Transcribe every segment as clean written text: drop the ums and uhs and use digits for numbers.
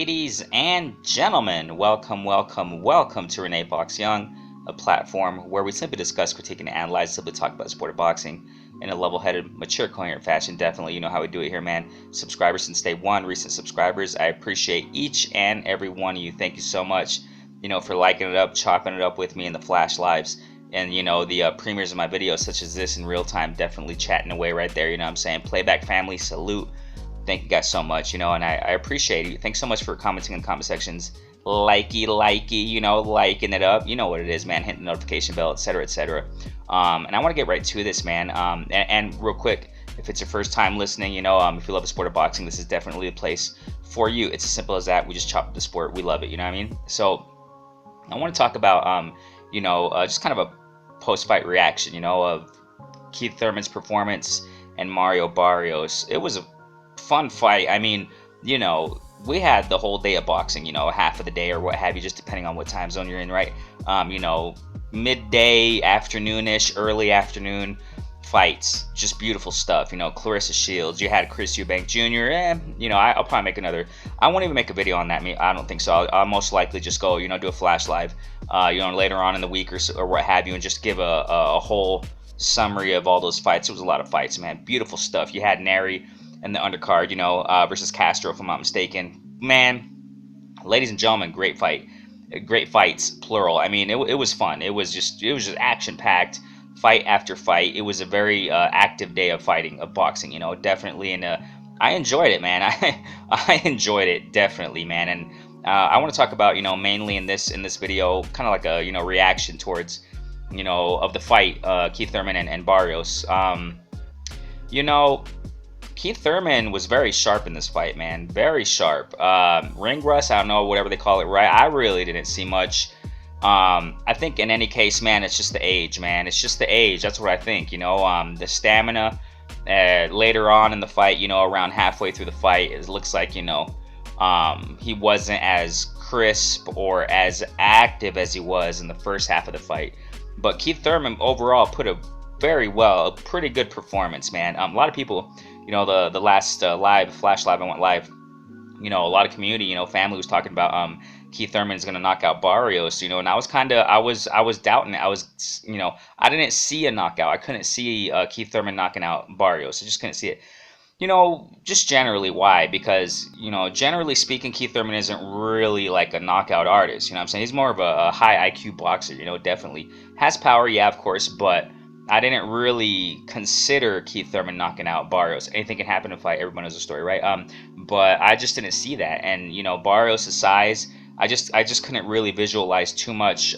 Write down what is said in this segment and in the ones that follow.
Ladies and gentlemen, welcome to Renee Box Young, a platform where we simply discuss, critique, and analyze, simply talk about the sport of boxing in a level-headed, mature, coherent fashion. Definitely, you know how we do it here, man. Subscribers since day one, recent subscribers, I appreciate each and every one of you. Thank you so much, for liking it up, chopping it up with me in the flash lives, and the premieres of my videos such as this in real time. Definitely chatting away right there. What I'm saying? Playback family, salute. Thank you guys so much, and I appreciate it. Thanks so much for commenting in the comment sections. Likey, liking it up. You know what it is, man. Hit the notification bell, etc., etc. And I want to get right to this, man. And real quick, if it's your first time listening, if you love the sport of boxing, this is definitely the place for you. It's as simple as that. We just chop up the sport. We love it. You know what I mean? So I want to talk about, just kind of a post-fight reaction, of Keith Thurman's performance and Mario Barrios. It was a fun fight. I mean, we had the whole day of boxing, half of the day or what have you, just depending on what time zone you're in, right? Midday, afternoonish, early afternoon fights, just beautiful stuff. Clarissa Shields, you had Chris Eubank Jr. I'll probably make another. I won't even make a video on that. I don't think so. I'll most likely just go, do a flash live, later on in the week or what have you, and just give a whole summary of all those fights. It was a lot of fights, man. Beautiful stuff. You had Neri and the undercard, versus Castro, if I'm not mistaken. Man, ladies and gentlemen, great fight. Great fights, plural. I mean, it was fun. It was just action-packed, fight after fight. It was a very active day of fighting, of boxing, definitely. And I enjoyed it, man. I enjoyed it, definitely, man. And I want to talk about, mainly in this video, kind of like a, reaction towards, of the fight, Keith Thurman and Barrios. Keith Thurman was very sharp in this fight, man. Very sharp. Ring rust, I don't know, whatever they call it, right? I really didn't see much. I think in any case, man, it's just the age, man. It's just the age. That's what I think, the stamina later on in the fight, around halfway through the fight, it looks like, he wasn't as crisp or as active as he was in the first half of the fight. But Keith Thurman overall put a pretty good performance, man. A lot of people, the last flash live I went live, a lot of community, family was talking about Keith Thurman is going to knock out Barrios, and I was doubting it. I didn't see a knockout. I couldn't see Keith Thurman knocking out Barrios. I just couldn't see it. Just generally why? Because, generally speaking, Keith Thurman isn't really like a knockout artist. What I'm saying? He's more of a high IQ boxer, definitely. Has power, yeah, of course, but I didn't really consider Keith Thurman knocking out Barrios. Anything can happen in a fight. Everyone knows the story, right? But I just didn't see that. And, Barrios' size, I just couldn't really visualize too much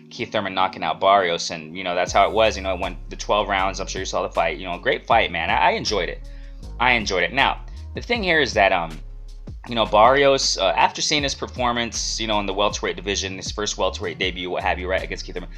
Keith Thurman knocking out Barrios. And, that's how it was. It went the 12 rounds. I'm sure you saw the fight. Great fight, man. I enjoyed it. Now, the thing here is that, Barrios, after seeing his performance, in the welterweight division, his first welterweight debut, what have you, right, against Keith Thurman,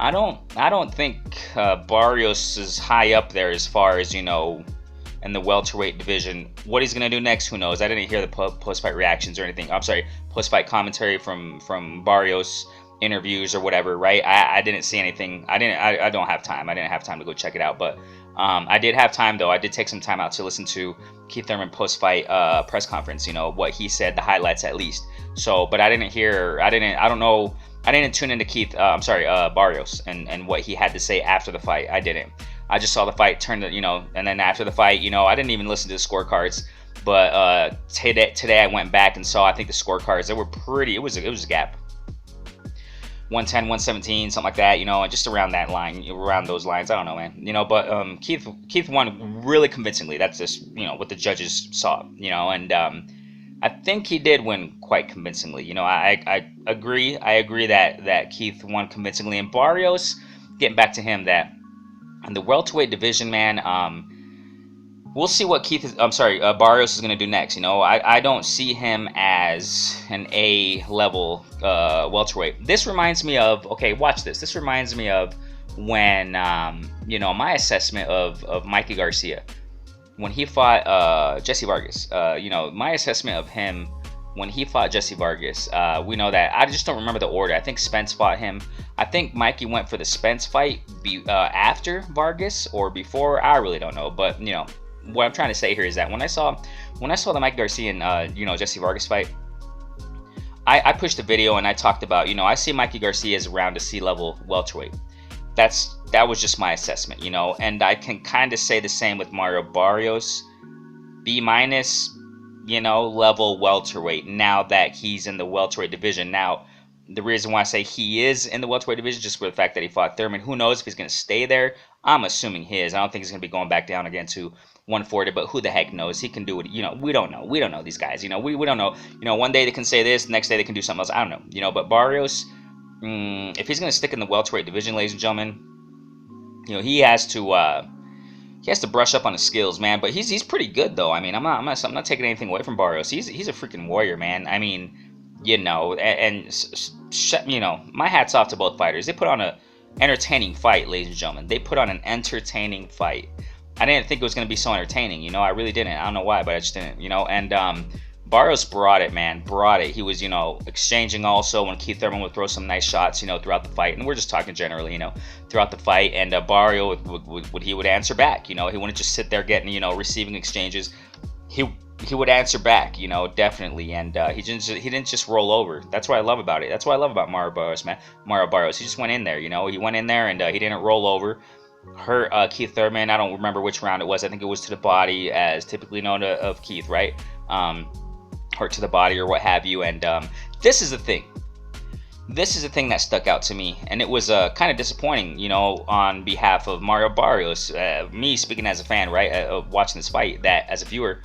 I don't think Barrios is high up there as far as, in the welterweight division. What he's going to do next, who knows? I didn't hear the post-fight reactions or anything. I'm sorry, post-fight commentary from Barrios interviews or whatever, right? I didn't see anything. I don't have time. I didn't have time to go check it out, but I did have time, though. I did take some time out to listen to Keith Thurman post-fight press conference, what he said, the highlights at least. So, but I didn't tune into Barrios and what he had to say after the fight. I didn't. I just saw the fight, and then after the fight, I didn't even listen to the scorecards. But today I went back and saw, I think, the scorecards. They were pretty. It was a gap. 110, 117, something like that, and just around that line, around those lines. I don't know, man. But Keith won really convincingly. That's just, what the judges saw, and I think he did win quite convincingly. I agree. I agree that Keith won convincingly. And Barrios, getting back to him, that in the welterweight division, man, we'll see what Barrios is going to do next. I don't see him as an A-level welterweight. This reminds me of, okay, watch this. This reminds me of when, my assessment of Mikey Garcia, when he fought Jesse Vargas. My assessment of him when he fought Jesse Vargas, we know that, I just don't remember the order. I think Spence fought him. I think Mikey went for the Spence fight after Vargas or before. I really don't know. But, what I'm trying to say here is that when I saw the Mike Garcia and, Jesse Vargas fight, I pushed a video and I talked about, I see Mikey Garcia as around a C-level welterweight. That was just my assessment, and I can kind of say the same with Mario Barrios, B minus, level welterweight. Now that he's in the welterweight division, now the reason why I say he is in the welterweight division just for the fact that he fought Thurman. Who knows if he's going to stay there? I'm assuming he is. I don't think he's going to be going back down again to 140, but who the heck knows? He can do it. We don't know. We don't know these guys. We don't know. One day they can say this, the next day they can do something else. I don't know. But Barrios, if he's going to stick in the welterweight division, ladies and gentlemen, he has to brush up on his skills, man. But he's pretty good though. I mean, I'm not taking anything away from Barrios. He's a freaking warrior, man. I mean, my hat's off to both fighters. They put on an entertaining fight, ladies and gentlemen. They put on an entertaining fight. I didn't think it was going to be so entertaining, I really didn't. I don't know why, but I just didn't, and Barrios brought it, man, brought it. He was, exchanging also when Keith Thurman would throw some nice shots, throughout the fight, and we're just talking generally, throughout the fight, and Barrio would answer back, he wouldn't just sit there getting, receiving exchanges. He would answer back, definitely, and he didn't just roll over. That's what I love about it. That's what I love about Mario Barrios, man. Mario Barrios, he just went in there, he went in there and he didn't roll over. Hurt Keith Thurman. I don't remember which round it was. I think it was to the body, as typically known of Keith, right? Hurt to the body or what have you. And this is the thing. This is the thing that stuck out to me, and it was kind of disappointing, on behalf of Mario Barrios. Me speaking as a fan, right, watching this fight, that as a viewer,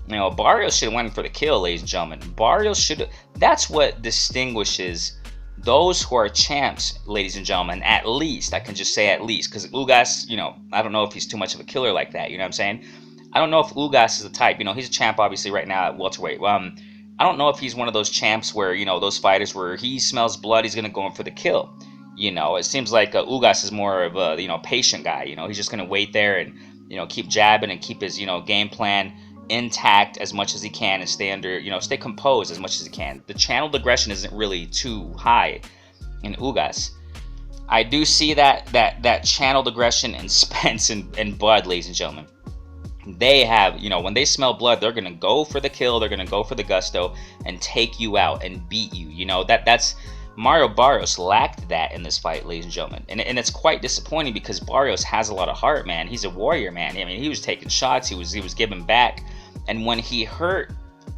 Barrios should have went for the kill, ladies and gentlemen. Barrios should. That's what distinguishes those who are champs, ladies and gentlemen. At least, I can just say at least, because Ugas, I don't know if he's too much of a killer like that. You know what I'm saying? I don't know if Ugas is the type. He's a champ obviously right now at welterweight. I don't know if he's one of those champs where those fighters where he smells blood, he's gonna go in for the kill. It seems like Ugas is more of a patient guy. He's just gonna wait there and keep jabbing and keep his game plan intact as much as he can and stay composed as much as he can. The channeled aggression isn't really too high in Ugas. I do see that channeled aggression in Spence and Bud, ladies and gentlemen. They have, when they smell blood, they're gonna go for the kill, they're gonna go for the gusto and take you out and beat you. That's Mario Barrios lacked that in this fight, ladies and gentlemen, and it's quite disappointing because Barrios has a lot of heart, man. He's a warrior, man. I mean, he was taking shots, he was giving back. And when he hurt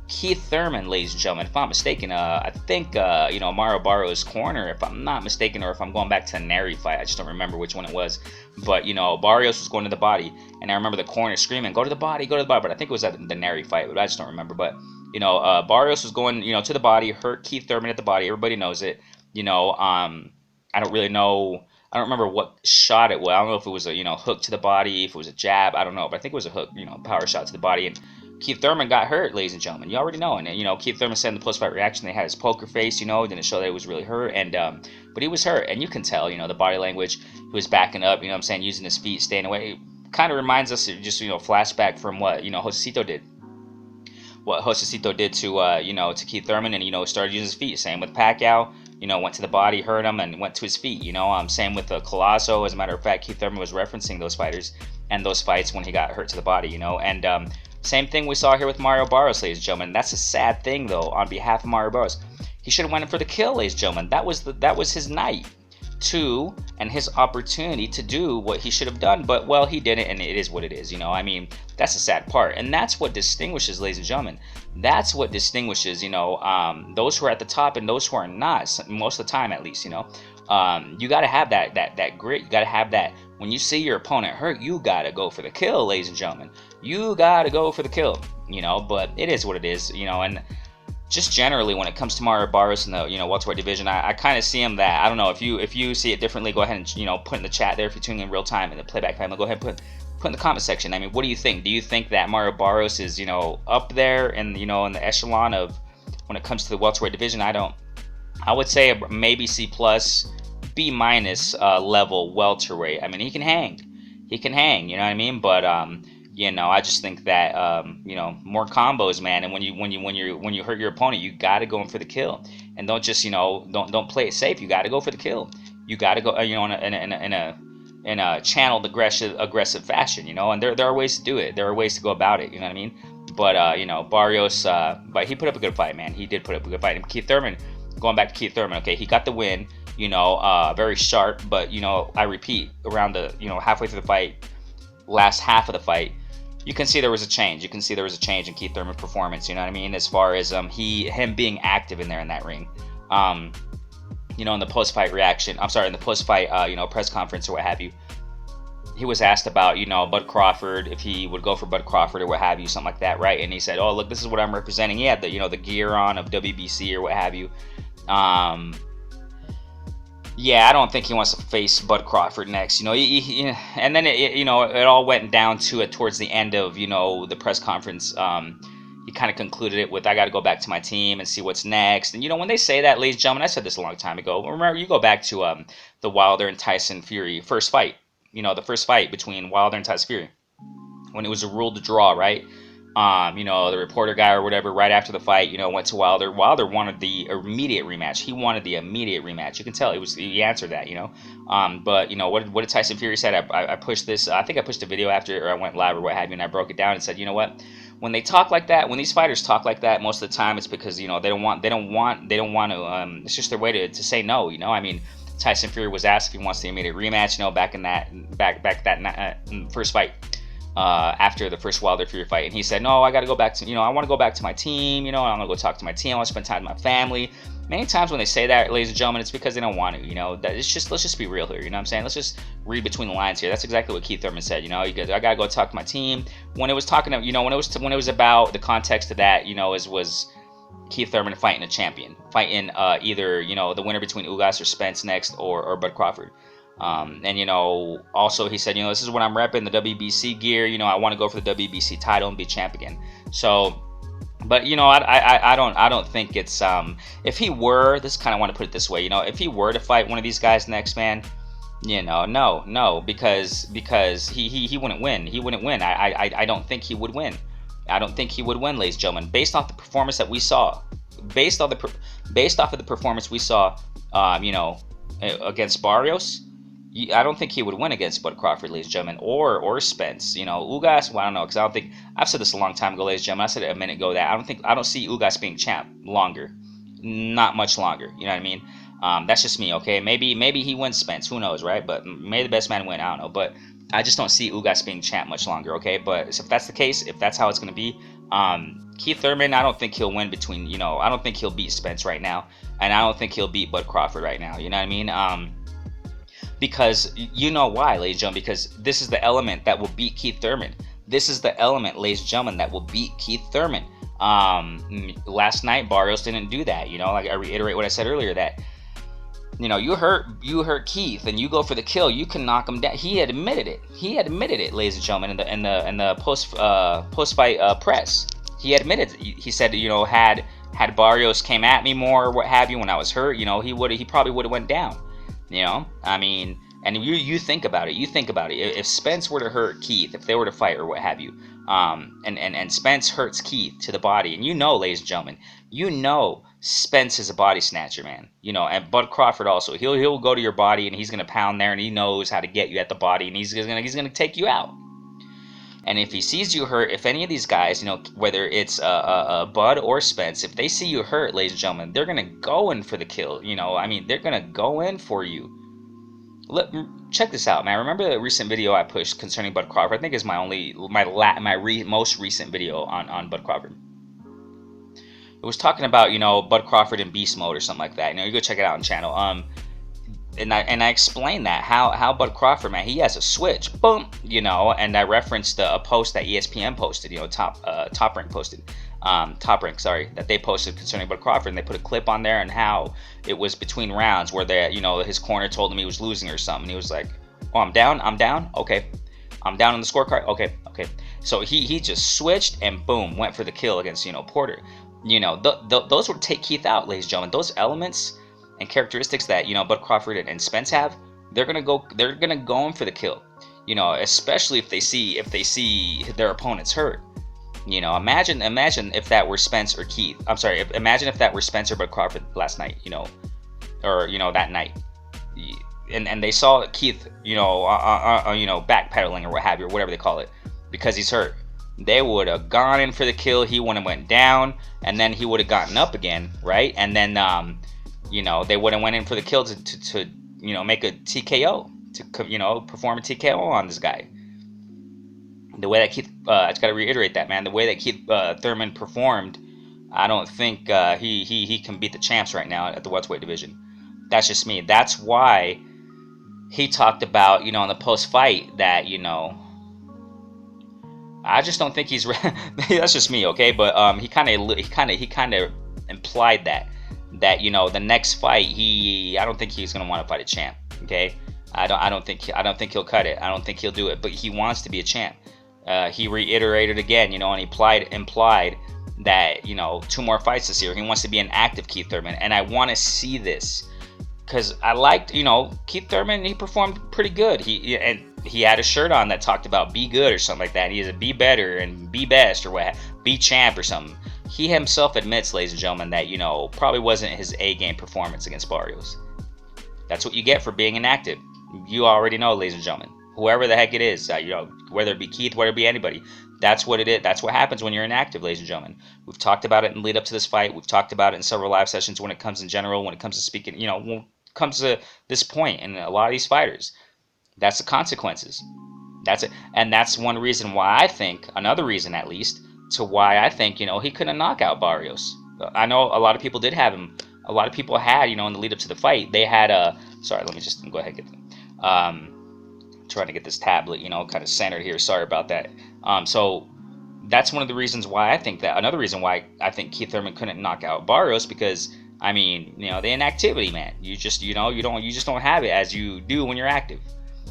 Keith Thurman, ladies and gentlemen, if I'm mistaken, I think, Mario Barrios' corner, if I'm not mistaken, or if I'm going back to the Neri fight, I just don't remember which one it was. But, Barrios was going to the body, and I remember the corner screaming, go to the body, go to the body. But I think it was at the Neri fight, but I just don't remember. But, Barrios was going, to the body, hurt Keith Thurman at the body. Everybody knows it. I don't really know. I don't remember what shot it was. I don't know if it was a, hook to the body, if it was a jab. I don't know. But I think it was a hook, power shot to the body. And Keith Thurman got hurt, ladies and gentlemen. You already know. And, Keith Thurman said in the post-fight reaction, they had his poker face, didn't show that he was really hurt. And, but he was hurt. And you can tell, the body language, he was backing up, using his feet, staying away. It kind of reminds us of just, flashback from what, Josecito did. What Josecito did to, to Keith Thurman and, started using his feet. Same with Pacquiao. Went to the body, hurt him, and went to his feet. Same with Colosso. As a matter of fact, Keith Thurman was referencing those fighters and those fights when he got hurt to the body. And same thing we saw here with Mario Barrios, ladies and gentlemen. That's a sad thing, though, on behalf of Mario Barrios. He should have went in for the kill, ladies and gentlemen. That was his night to and his opportunity to do what he should have done. But, well, he didn't, and it is what it is. I mean, that's the sad part. And that's what distinguishes, ladies and gentlemen. That's what distinguishes, those who are at the top and those who are not, most of the time at least, you got to have that grit. You got to have that. When you see your opponent hurt, you got to go for the kill, ladies and gentlemen. You got to go for the kill, but it is what it is, and just generally when it comes to Mario Barrios in the, welterweight division, I kind of see him that, I don't know, if you see it differently, go ahead and, put in the chat there if you're tuning in real time in the playback time, go ahead and put in the comment section. I mean, what do you think? Do you think that Mario Barrios is, up there and, in the echelon of when it comes to the welterweight division? I would say maybe C+, B- level welterweight. I mean, he can hang, you know what I mean? But, I just think that more combos, man. And when you hurt your opponent, you got to go in for the kill, and don't just don't play it safe. You got to go for the kill. You got to go in a channeled aggressive fashion, and there are ways to do it. There are ways to go about it. You know what I mean? Barrios, but he put up a good fight, man. He did put up a good fight. And Keith Thurman, going back to Keith Thurman, okay, he got the win. Very sharp, but I repeat, around the halfway through the fight, last half of the fight, you can see there was a change. You can see there was a change in Keith Thurman's performance. You know what I mean? As far as him being active in there in that ring. In the post-fight reaction, in the post-fight, press conference or what have you, he was asked about, Bud Crawford, if he would go for Bud Crawford or what have you, something like that, right? And he said, "Oh, look, this is what I'm representing." He had the gear on of WBC or what have you. Yeah, I don't think he wants to face Bud Crawford next. And then it all went down to it towards the end of the press conference. He kind of concluded it with, "I got to go back to my team and see what's next." And when they say that, ladies and gentlemen, I said this a long time ago. Remember, you go back to the Wilder and Tyson Fury first fight. The first fight between Wilder and Tyson Fury, when it was a ruled draw, right? The reporter guy or whatever, right after the fight, went to Wilder. Wilder wanted the immediate rematch. He wanted the immediate rematch. You can tell he answered that, But what did Tyson Fury say? I pushed this. I think I pushed a video after, or I went live or what have you, and I broke it down and said, what? When they talk like that, when these fighters talk like that, most of the time it's because they don't want to. It's just their way to say no. Tyson Fury was asked if he wants the immediate rematch. Back in that first fight. After the first Wilder Fury fight, and he said, "No, I got to go back to I want to go back to my team. I'm gonna go talk to my team. I want to spend time with my family." Many times when they say that, ladies and gentlemen, it's because they don't want to. That it's just, let's just be real here. You know what I'm saying? Let's just read between the lines here. That's exactly what Keith Thurman said. I gotta go talk to my team. When it was talking to, when it was about the context of that, was Keith Thurman fighting a champion, fighting either the winner between Ugas or Spence next, or Bud Crawford. Also he said, this is what I'm repping, the WBC gear. I want to go for the WBC title and be champ again. So, but I don't think it's if he were, this kind of want to put it this way, if he were to fight one of these guys next, man, no, because he wouldn't win. He wouldn't win. I don't think he would win. I don't think he would win, ladies and gentlemen, based off the performance that we saw, based off of the performance we saw, against Barrios. I don't think he would win against Bud Crawford, ladies and gentlemen, or Spence. Ugas, well, I don't know, because I don't think, I've said this a long time ago, ladies and gentlemen. I said it a minute ago that I don't see Ugas being champ longer, not much longer. You know what I mean? That's just me, okay? Maybe he wins Spence, who knows, right? But may the best man win. I don't know, but I just don't see Ugas being champ much longer, okay? But if that's the case, if that's how it's gonna be, Keith Thurman, I don't think he'll win between, I don't think he'll beat Spence right now, and I don't think he'll beat Bud Crawford right now. You know what I mean? Because why, ladies and gentlemen? Because this is the element that will beat Keith Thurman. This is the element, ladies and gentlemen, that will beat Keith Thurman. Last night, Barrios didn't do that. Like I reiterate what I said earlier, that you hurt Keith and you go for the kill, you can knock him down. He admitted it, ladies and gentlemen, in the post fight press. He admitted it. He said, had Barrios came at me more or what have you when I was hurt, he probably would have went down. I mean, and you think about it. If Spence were to hurt Keith, if they were to fight or what have you, and Spence hurts Keith to the body, and ladies and gentlemen, Spence is a body snatcher, man. And Bud Crawford also. He'll go to your body and he's gonna pound there, and he knows how to get you at the body, and he's gonna take you out. And if he sees you hurt, if any of these guys, whether it's Bud or Spence, if they see you hurt, ladies and gentlemen, they're going to go in for the kill. They're going to go in for you. Check this out, man. Remember the recent video I pushed concerning Bud Crawford? I think it's my most recent video on Bud Crawford. It was talking about, Bud Crawford in beast mode or something like that. You go check it out on the channel. And I explained that how Bud Crawford, man, he has a switch, boom, and I referenced a post that ESPN posted, Top Rank posted, that they posted concerning Bud Crawford, and they put a clip on there and how it was between rounds where his corner told him he was losing or something. He was like, "Oh, I'm down, okay, I'm down on the scorecard, okay." So he just switched and boom, went for the kill against Porter. Those would take Keith out, ladies and gentlemen. Those elements and characteristics that Bud Crawford and Spence have, they're gonna go in for the kill. Especially if they see their opponents hurt. Imagine if that were Spence or Keith. I'm sorry. Imagine if that were Spence or Bud Crawford last night. Or that night, and they saw Keith, backpedaling or what have you, or whatever they call it, because he's hurt. they would have gone in for the kill. He would have went down, and then he would have gotten up again, right? And then, they would have went in for the kill to make a TKO, to, perform a TKO on this guy. The way that Keith, I just got to reiterate that, man. The way that Keith Thurman performed, I don't think he can beat the champs right now at the welterweight division. That's just me. That's why he talked about, in the post-fight that, I just don't think he's that's just me, okay? But he kind of implied that the next fight, I don't think he's going to want to fight a champ, okay? I don't think he'll cut it. I don't think he'll do it, but he wants to be a champ. He reiterated again, and he implied that, 2 more fights this year. He wants to be an active Keith Thurman, and I want to see this because I liked, Keith Thurman. He performed pretty good. He had a shirt on that talked about be good or something like that. He is a be better and be best or what, be champ or something. He himself admits, ladies and gentlemen, that probably wasn't his A game performance against Barrios. That's what you get for being inactive. You already know, ladies and gentlemen. Whoever the heck it is, whether it be Keith, whether it be anybody, that's what it is. That's what happens when you're inactive, ladies and gentlemen. We've talked about it in lead up to this fight. We've talked about it in several live sessions when it comes in general, when it comes to speaking, when it comes to this point in a lot of these fighters. That's the consequences. That's it. And that's one reason why I think, another reason at least, to why I think, he couldn't knock out Barrios. I know a lot of people did have him. A lot of people had, in the lead up to the fight, they had sorry, let me just go ahead and get them. Trying to get this tablet, kind of centered here. Sorry about that. So that's one of the reasons why I think that. Another reason why I think Keith Thurman couldn't knock out Barrios, because the inactivity, man. You just you just don't have it as you do when you're active.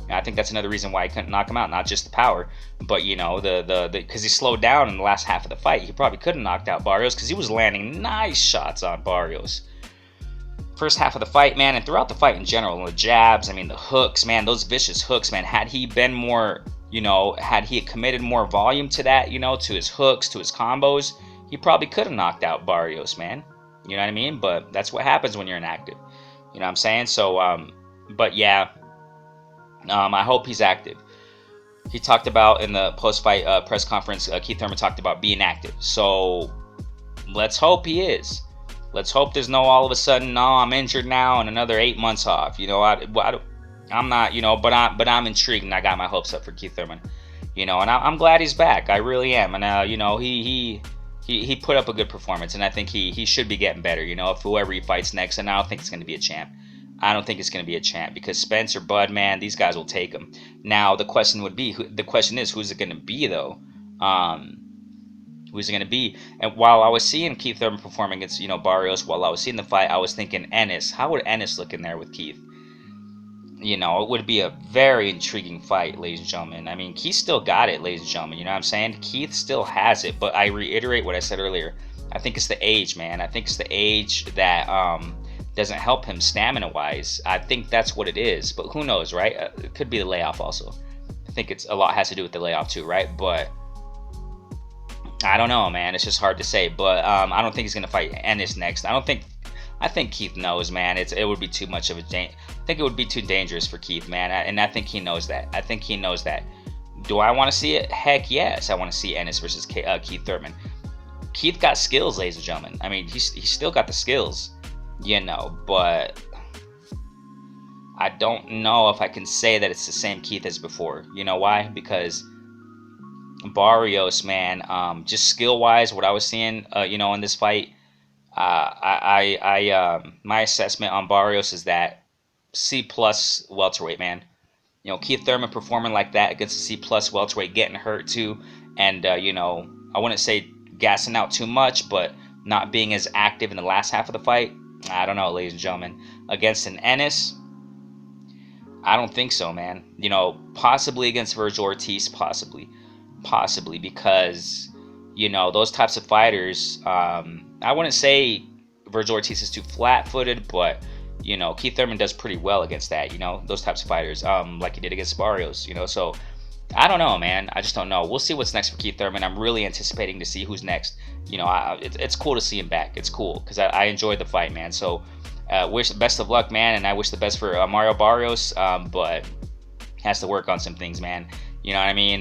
And I think that's another reason why he couldn't knock him out. Not just the power, but the because he slowed down in the last half of the fight. He probably could have knocked out Barrios because he was landing nice shots on Barrios. First half of the fight, man, and throughout the fight in general, the jabs, the hooks, man, those vicious hooks, man. Had he been more, had he committed more volume to that, to his hooks, to his combos, he probably could have knocked out Barrios, man. You know what I mean? But that's what happens when you're inactive. You know what I'm saying? So, but yeah, I hope he's active. He talked about in the post-fight press conference, Keith Thurman talked about being active. So let's hope he is. Let's hope there's no all of a sudden, no, I'm injured now and another 8 months off. I'm not, but I'm intrigued and I got my hopes up for Keith Thurman. And I'm glad he's back. I really am. And he put up a good performance, and I think he should be getting better. If whoever he fights next, and I don't think it's going to be a champ. I don't think it's going to be a champ because Spence or Bud, man, these guys will take him. Now the question is, who's it going to be though? Who's it going to be? And while I was seeing Keith Thurman perform against, Barrios, while I was seeing the fight, I was thinking Ennis. How would Ennis look in there with Keith? It would be a very intriguing fight, ladies and gentlemen. Keith still got it, ladies and gentlemen. You know what I'm saying? Keith still has it, but I reiterate what I said earlier. I think it's the age, man. I think it's the age that doesn't help him stamina-wise. I think that's what it is, but who knows, right? It could be the layoff also. I think a lot has to do with the layoff too, right? But I don't know, man. It's just hard to say. But I don't think he's gonna fight Ennis next. I think Keith knows, man. It would be too much of a. I think it would be too dangerous for Keith, man. And I think he knows that. I think he knows that. Do I want to see it? Heck yes, I want to see Ennis versus Keith Thurman. Keith got skills, ladies and gentlemen. He's still got the skills, But I don't know if I can say that it's the same Keith as before. You know why? Because Barrios, man, just skill-wise, what I was seeing, in this fight, my assessment on Barrios is that C+ welterweight, man. Keith Thurman performing like that against a C+ welterweight, getting hurt too, and I wouldn't say gassing out too much, but not being as active in the last half of the fight. I don't know, ladies and gentlemen. Against an Ennis, I don't think so, man. Possibly against Virgil Ortiz, possibly because those types of fighters, I wouldn't say Virgil Ortiz is too flat-footed, but Keith Thurman does pretty well against that, those types of fighters, like he did against Barrios, so I don't know, man. I just don't know. We'll see what's next for Keith Thurman. I'm really anticipating to see who's next. It's cool to see him back. It's cool because I enjoyed the fight, man. So wish best of luck, man, and I wish the best for Mario Barrios, but he has to work on some things, man. You know what I mean?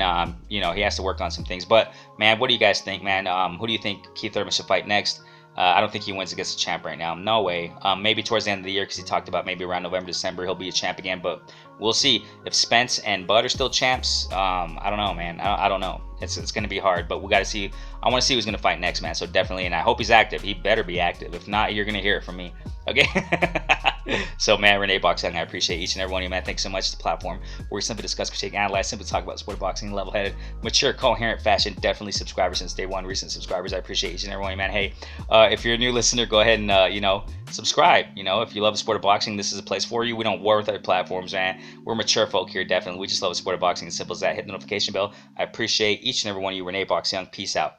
He has to work on some things. But man, what do you guys think, man? Who do you think Keith Thurman should fight next? I don't think he wins against the champ right now. No way. Maybe towards the end of the year, because he talked about maybe around November, December, he'll be a champ again. But we'll see. If Spence and Bud are still champs, I don't know, man. I don't know. It's going to be hard, but we got to see. I want to see who's going to fight next, man. So definitely, and I hope he's active. He better be active. If not, you're going to hear it from me. Okay. So, man, Renee Boxing, I appreciate each and every one of you, man. Thanks so much. It's a platform where we simply discuss, critique, analyze, simply talk about sport of boxing in level-headed, mature, coherent fashion. Definitely subscribers since day one, recent subscribers. I appreciate each and every one of you, man. Hey, if you're a new listener, go ahead and, subscribe. If you love the sport of boxing, this is a place for you. We don't war with other platforms, man. We're mature folk here, definitely. We just love the sport of boxing. As simple as that. Hit the notification bell. I appreciate each and every one of you. Renee Boxing, peace out.